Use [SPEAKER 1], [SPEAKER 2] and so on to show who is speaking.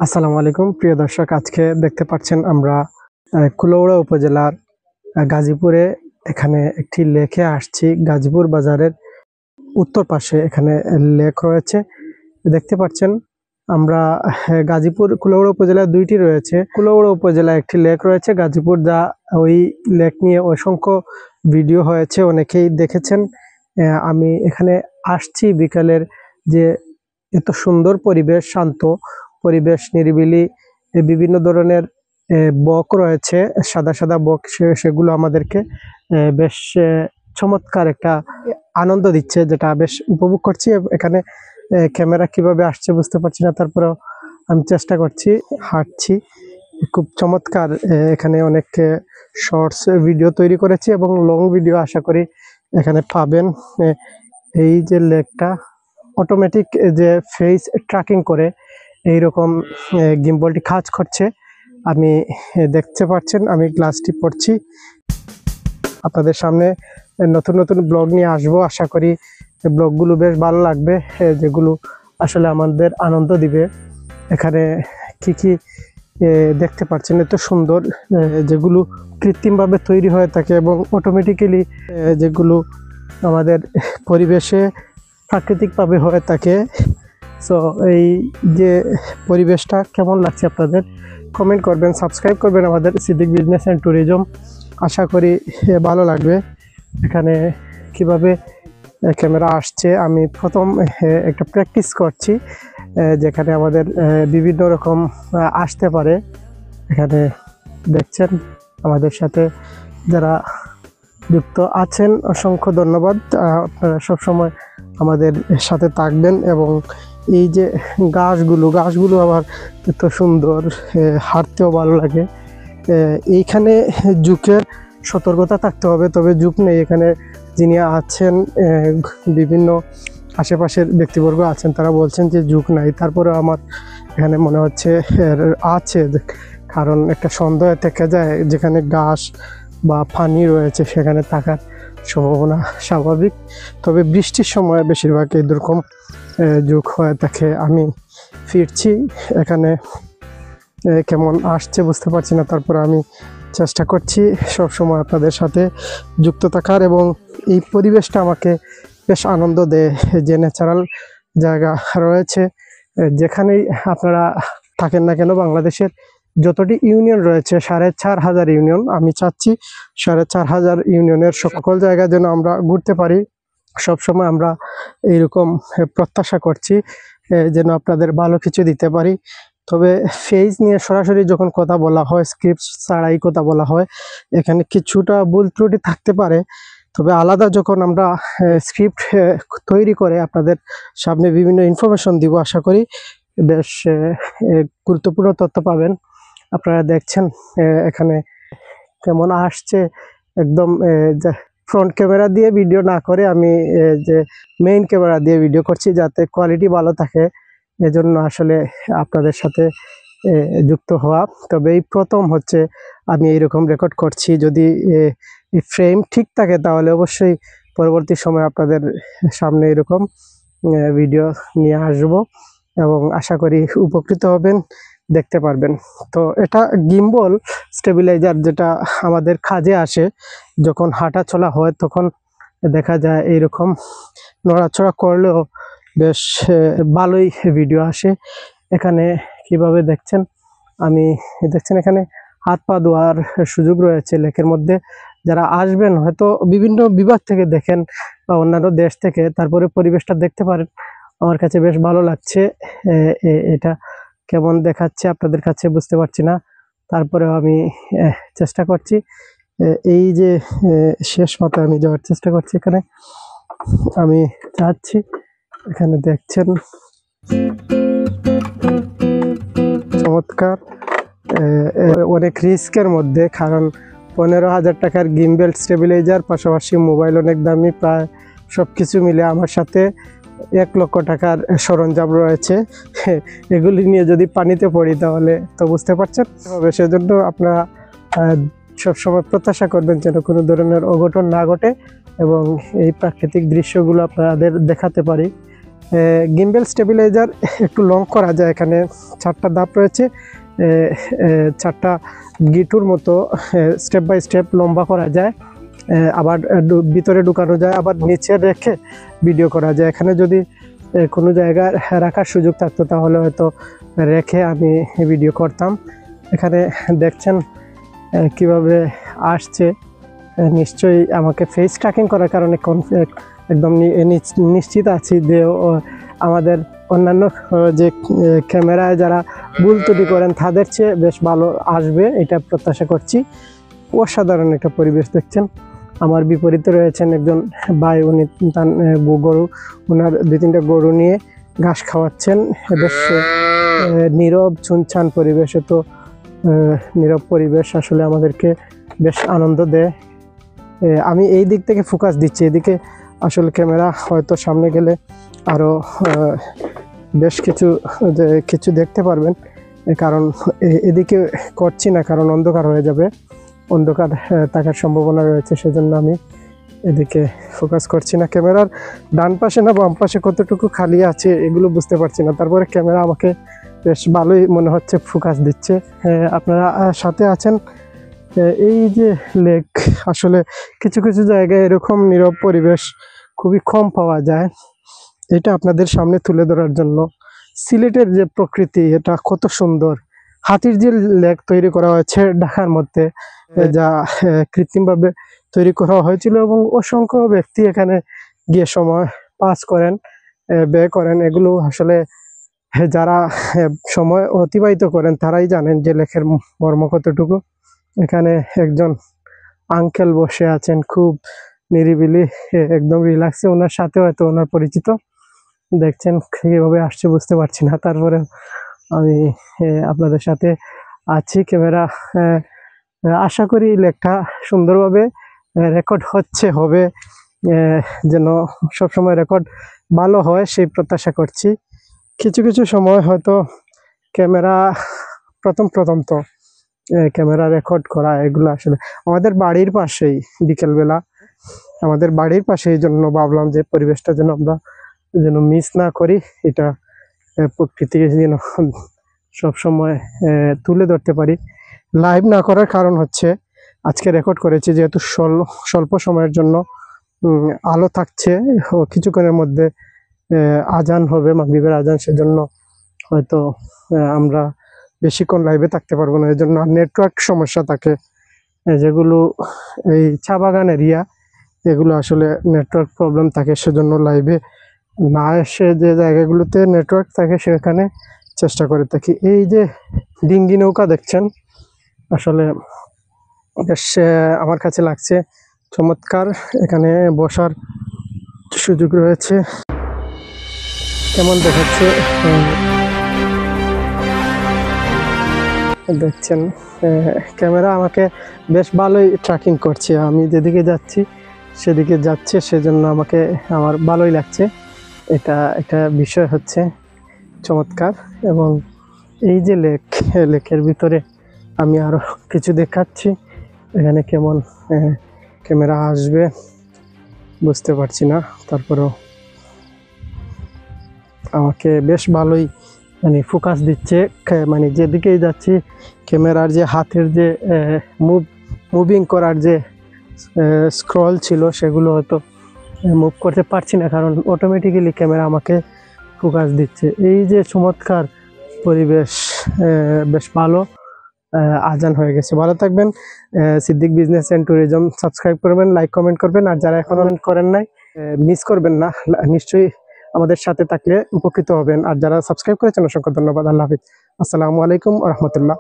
[SPEAKER 1] আসসালামু আলাইকুম প্রিয় দর্শক, আজকে দেখতে পাচ্ছেন আমরা কুলাউড়া উপজেলার গাজীপুরে এখানে একটি লেকে আসছি। গাজীপুর বাজারের উত্তর পাশে এখানে লেক রয়েছে, দেখতে পাচ্ছেন আমরা। গাজীপুর কুলাউড়া উপজেলায় দুইটি রয়েছে। কুলাউড়া উপজেলায় একটি লেক রয়েছে গাজীপুর, যা ওই লেক নিয়ে অসংখ্য ভিডিও হয়েছে, অনেকেই দেখেছেন। আমি এখানে আসছি বিকালের, যে এত সুন্দর পরিবেশ, শান্ত পরিবেশ, নিরিবিলি, বিভিন্ন ধরনের বক রয়েছে, সাদা সাদা বক, সেগুলো আমাদেরকে বেশ চমৎকার একটা আনন্দ দিচ্ছে, যেটা বেশ উপভোগ করছি। এখানে ক্যামেরা কিভাবে আসছে বুঝতে পারছি না, তারপরেও আমি চেষ্টা করছি, হাঁটছি। খুব চমৎকার। এখানে অনেক শর্টস ভিডিও তৈরি করেছি এবং লং ভিডিও আশা করি এখানে পাবেন। এই যে লেকটা অটোমেটিক যে ফেস ট্র্যাকিং করে এইরকম গিম্বলটি কাজ করছে, আমি দেখতে পাচ্ছেন। আমি গ্লাসটি পড়ছি, আপনাদের সামনে নতুন নতুন ব্লগ নিয়ে আসবো। আশা করি ব্লগগুলো বেশ ভালো লাগবে, যেগুলো আসলে আমাদের আনন্দ দিবে। এখানে কি কি দেখতে পাচ্ছেন, এত সুন্দর, যেগুলো কৃত্রিমভাবে তৈরি হয়ে থাকে এবং অটোমেটিক্যালি যেগুলো আমাদের পরিবেশে প্রাকৃতিকভাবে হয়ে থাকে। সো এই যে পরিবেশটা কেমন লাগছে আপনাদের, কমেন্ট করবেন, সাবস্ক্রাইব করবেন আমাদের সিদ্দিক বিজনেস অ্যান্ড ট্যুরিজম। আশা করি ভালো লাগবে। এখানে কিভাবে ক্যামেরা আসছে, আমি প্রথম একটা প্র্যাকটিস করছি, যেখানে আমাদের বিভিন্ন রকম আসতে পারে। এখানে দেখছেন আমাদের সাথে যারা যুক্ত আছেন, অসংখ্য ধন্যবাদ। আপনারা সবসময় আমাদের সাথে থাকবেন। এবং এই যে গাছগুলো আবার এত সুন্দর, হাঁটতেও ভালো লাগে। এইখানে ঝুঁকের সতর্কতা থাকতে হবে, তবে ঝুঁক নেই এখানে। যিনি আছেন, বিভিন্ন আশেপাশের ব্যক্তিবর্গ আছেন, তারা বলছেন যে ঝুঁক নাই, তারপরে আমার এখানে মনে হচ্ছে আছে, কারণ একটা সন্দেহ থেকে যায়। যেখানে গাছ বা পানি রয়েছে সেখানে থাকার সম্ভাবনা স্বাভাবিক, তবে বৃষ্টির সময় বেশিরভাগ এরকম ঝুঁক হয়ে থাকে। আমি ফিরছি, এখানে কেমন আসছে বুঝতে পারছি না, তারপর আমি চেষ্টা করছি সব সময় আপনাদের সাথে যুক্ত থাকার। এবং এই পরিবেশটা আমাকে বেশ আনন্দ দেয়, যে ন্যাচারাল জায়গা রয়েছে। যেখানেই আপনারা থাকেন না কেন, বাংলাদেশের যতটি ইউনিয়ন রয়েছে, ৪,৫০০ ইউনিয়ন, আমি চাচ্ছি ৪,৫০০ ইউনিয়নের সকল জায়গা যেন আমরা ঘুরতে পারি। সবসময় আমরা এইরকম প্রত্যাশা করছি যেন আপনাদের ভালো কিছু দিতে পারি। তবে ফেজ নিয়ে সরাসরি যখন কথা বলা হয়, স্ক্রিপ্ট ছাড়াই কথা বলা হয়, এখানে কিছুটা ভুল ত্রুটি থাকতে পারে। তবে আলাদা যখন আমরা স্ক্রিপ্ট তৈরি করে আপনাদের সামনে বিভিন্ন ইনফরমেশন দিব, আশা করি বেশ গুরুত্বপূর্ণ তথ্য পাবেন। আপনারা দেখছেন এখানে কেমন আসছে। একদম ফ্রন্ট ক্যামেরা দিয়ে ভিডিও না করে আমি যে মেইন ক্যামেরা দিয়ে ভিডিও করছি, যাতে কোয়ালিটি ভালো থাকে। এজন্য আসলে আপনাদের সাথে যুক্ত হওয়া। তবে এই প্রথম হচ্ছে আমি এইরকম রেকর্ড করছি। যদি ফ্রেম ঠিক থাকে তাহলে অবশ্যই পরবর্তী সময় আপনাদের সামনে এরকম ভিডিও নিয়ে আসব এবং আশা করি উপকৃত হবেন, দেখতে পারবেন। তো এটা গিম্বল স্টেবিলাইজার, যেটা আমাদের কাজে আসে যখন হাঁটা চলা হয়, তখন দেখা যায় এইরকম নড়াচড়া করলেও বেশ ভালোই ভিডিও আসে। এখানে কিভাবে দেখছেন এখানে হাত পা ধোয়ার সুযোগ রয়েছে লেকের মধ্যে। যারা আসবেন, হয়তো বিভিন্ন বিভাগ থেকে দেখেন বা অন্যান্য দেশ থেকে, তারপরে পরিবেশটা দেখতে পারেন। আমার কাছে বেশ ভালো লাগছে। এটা কেমন দেখাচ্ছে আপনাদের কাছে বুঝতে পারছি না, তারপরেও আমি চেষ্টা করছি। এই যে শেষ মাথায় আমি যাওয়ার চেষ্টা করছি, এখানে আমি যাচ্ছি। এখানে দেখছেন চমৎকার, অনেক রিস্কের মধ্যে, কারণ 15,000 টাকার গিম্বল স্টেবিলাইজার, পাশাপাশি মোবাইল অনেক দামি, প্রায় সবকিছু মিলে আমার সাথে 1 লক্ষ টাকার সরঞ্জাম রয়েছে। এগুলি নিয়ে যদি পানিতে পড়ি তাহলে তো বুঝতে পারছেন হবে। সেজন্য আপনারা সবসময় প্রত্যাশা করবেন যেন কোনো ধরনের অঘটন না ঘটে এবং এই প্রাকৃতিক দৃশ্যগুলো আপনাদের দেখাতে পারি। গিম্বেল স্টেবিলাইজার একটু লং করা যায়, এখানে 4টা ধাপ রয়েছে, 4টা গিটুর মতো স্টেপ বাই স্টেপ লম্বা করা যায়, আবার ভিতরে ঢুকানো যায়, আবার নিচে রেখে ভিডিও করা যায়। এখানে যদি কোনো জায়গায় রাখার সুযোগ থাকতো তাহলে হয়তো রেখে আমি ভিডিও করতাম। এখানে দেখছেন কিভাবে আসছে, নিশ্চয়ই আমাকে ফেস ট্র্যাকিং করার কারণে একদম নিশ্চিত আছি যে আমাদের অন্যান্য যে ক্যামেরায় যারা ভুল ত্রুটি করেন তাদের চেয়ে বেশ ভালো আসবে এটা প্রত্যাশা করছি। অসাধারণ একটা পরিবেশ দেখছেন। আমার বিপরীতে রয়েছেন একজন ভাই, উনি গরু, ওনার 2-3টা গরু নিয়ে ঘাস খাওয়াচ্ছেন। বেশ নীরব সুনসান পরিবেশে, তো নীরব পরিবেশ আসলে আমাদেরকে বেশ আনন্দ দেয়। আমি এই দিক থেকে ফোকাস দিচ্ছি, এদিকে আসলে ক্যামেরা হয়তো সামনে গেলে আরও বেশ কিছু দেখতে পারবেন, কারণ এদিকে করছি না, কারণ অন্ধকার হয়ে যাবে, অন্ধকার থাকার সম্ভাবনা রয়েছে, সেজন্য আমি এদিকে ফোকাস করছি না। ক্যামেরার ডান পাশে না বাম পাশে কতটুকু খালি আছে এগুলো বুঝতে পারছি না, তারপরে ক্যামেরা আমাকে বেশ ভালোই মনে হচ্ছে ফোকাস দিচ্ছে। আপনারা সাথে আছেন। এই যে লেক, আসলে কিছু কিছু জায়গায় এরকম নীরব পরিবেশ খুবই কম পাওয়া যায়। এটা আপনাদের সামনে তুলে ধরার জন্য। সিলেটের যে প্রকৃতি, এটা কত সুন্দর। হাতির ঝিল লেক তৈরি করা হয়েছে ঢাকার মধ্যে, যা কৃত্রিমভাবে তৈরি করা হয়েছিল, এবং অসংখ্য ব্যক্তি এখানে গিয়ে সময় পাস করেন, ব্যয় করেন। এগুলো আসলে যারা সময় অতিবাহিত করেন তারাই জানেন যে লেকের মর্ম কতটুকু। এখানে একজন আঙ্কেল বসে আছেন, খুব নিরিবিলি, একদম রিল্যাক্সে। ওনার সাথে হয়তো ওনার পরিচিত, দেখছেন কিভাবে আসছে বুঝতে পারছি না, তারপরে আমি আপনাদের সাথে আছি। ক্যামেরা আশা করি লেকটা সুন্দরভাবে রেকর্ড হবে, যেন সবসময় রেকর্ড ভালো হয় সেই প্রত্যাশা করছি। কিছু কিছু সময় হয়তো ক্যামেরা প্রথম তো ক্যামেরা রেকর্ড করা এগুলো আসলে আমাদের বাড়ির পাশেই, বিকেলবেলা আমাদের বাড়ির পাশে, এই জন্য ভাবলাম যে পরিবেশটা যেন মিস না করি, এটা প্রকৃতিকে যেন সবসময় তুলে ধরতে পারি। লাইভ না করার কারণ হচ্ছে আজকে রেকর্ড করেছি যেহেতু স্বল্প সময়ের জন্য, আলো থাকছে, কিছুক্ষণের মধ্যে আজান হবে, মাগরিবের আজান, সেজন্য হয়তো আমরা বেশিক্ষণ লাইভে থাকতে পারবো না। এর জন্য নেটওয়ার্ক সমস্যা থাকে, যেগুলো এই চা বাগান এরিয়া, এগুলো আসলে নেটওয়ার্ক প্রবলেম থাকে, সেজন্য লাইভে না এসে যে জায়গাগুলোতে নেটওয়ার্ক থাকে সেখানে চেষ্টা করে থাকি। এই যে ডিঙ্গি নৌকা দেখছেন, আসলে বেশ আমার কাছে লাগছে চমৎকার। এখানে বসার সুযোগ রয়েছে, কেমন দেখাচ্ছে দেখছেন। ক্যামেরা আমাকে বেশ ভালোই ট্র্যাকিং করছে, আমি যেদিকে যাচ্ছি সেদিকে যাচ্ছে, সেজন্য আমার ভালোই লাগছে। এটা একটা বিষয় হচ্ছে চমৎকার। এবং এই যে লেকের ভিতরে আমি আরো কিছু দেখাচ্ছি, এখানে কেমন ক্যামেরা আসবে বুঝতে পারছি না, তারপরেও আমাকে বেশ ভালোই ফোকাস দিচ্ছে। মানে যেদিকেই যাচ্ছি ক্যামেরার যে হাতের যে মুভিং করার যে স্ক্রল ছিল সেগুলো হয়তো মুভ করতে পারছি না, কারণ অটোমেটিক্যালি ক্যামেরা আমাকে ফোকাস দিচ্ছে। এই যে চমৎকার পরিবেশ, বেশ ভালো। আজান হয়ে গেছে, ভালো থাকবেন। Siddique business and tourism subscribe করবেন, লাইক কমেন্ট করবেন, আর যারা এখনো করেন নাই মিস করবেন না, নিশ্চয়ই আমাদের সাথে থাকলে উপকৃত হবেন। আর যারা সাবস্ক্রাইব করেছেন অসংখ্য ধন্যবাদ। আল্লাহ হাফিজ, আসসালামু আলাইকুম ওয়া রাহমাতুল্লাহ।